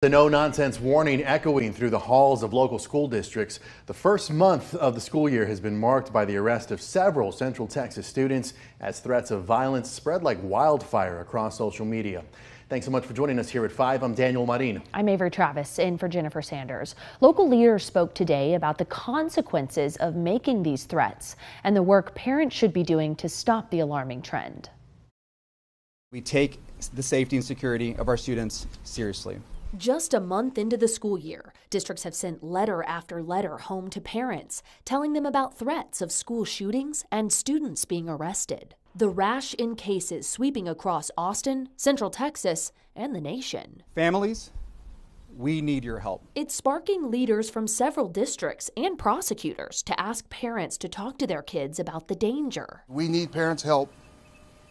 The no-nonsense warning echoing through the halls of local school districts. The first month of the school year has been marked by the arrest of several Central Texas students as threats of violence spread like wildfire across social media. Thanks so much for joining us here at 5. I'm Daniel Marin. I'm Avery Travis, in for Jennifer Sanders. Local leaders spoke today about the consequences of making these threats and the work parents should be doing to stop the alarming trend. We take the safety and security of our students seriously. Just a month into the school year, districts have sent letter after letter home to parents, telling them about threats of school shootings and students being arrested. The rash in cases sweeping across Austin, Central Texas, and the nation. Families, we need your help. It's sparking leaders from several districts and prosecutors to ask parents to talk to their kids about the danger. We need parents' help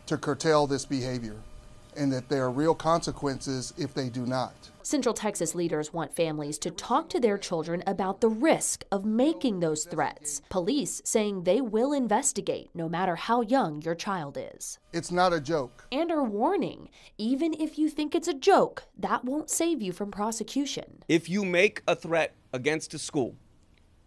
to curtail this behavior, and that there are real consequences if they do not. Central Texas leaders want families to talk to their children about the risk of making those threats. Police saying they will investigate no matter how young your child is. It's not a joke. And are warning, even if you think it's a joke, that won't save you from prosecution. If you make a threat against a school,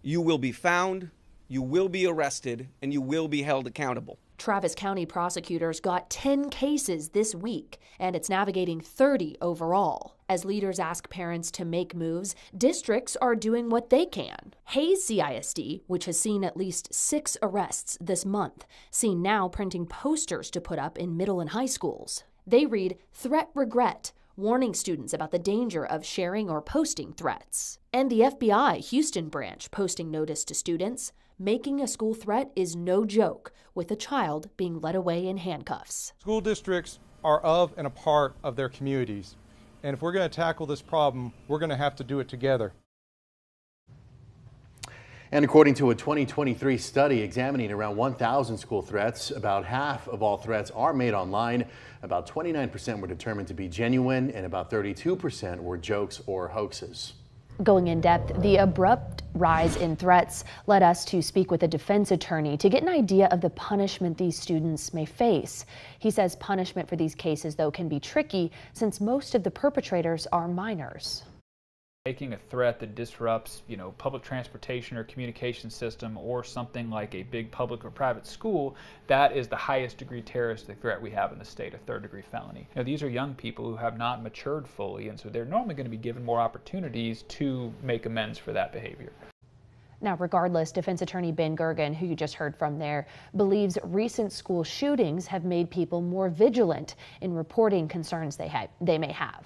you will be found, you will be arrested, and you will be held accountable. Travis County prosecutors got 10 cases this week, and it's navigating 30 overall. As leaders ask parents to make moves, districts are doing what they can. Hayes CISD, which has seen at least 6 arrests this month, seen now printing posters to put up in middle and high schools. They read, "Threat Regret," warning students about the danger of sharing or posting threats. And the FBI Houston branch posting notice to students, making a school threat is no joke, with a child being led away in handcuffs. School districts are of and a part of their communities. And if we're going to tackle this problem, we're going to have to do it together. And according to a 2023 study examining around 1,000 school threats, about half of all threats are made online. About 29% were determined to be genuine, and about 32% were jokes or hoaxes. Going in depth, the abrupt rise in threats led us to speak with a defense attorney to get an idea of the punishment these students may face. He says punishment for these cases, though, can be tricky since most of the perpetrators are minors. Making a threat that disrupts, public transportation or communication system or something like a big public or private school, that is the highest degree terroristic threat we have in the state, a third-degree felony. These are young people who have not matured fully, and so they're normally going to be given more opportunities to make amends for that behavior. Now, regardless, defense attorney Ben Gergen, who you just heard from there, believes recent school shootings have made people more vigilant in reporting concerns they may have.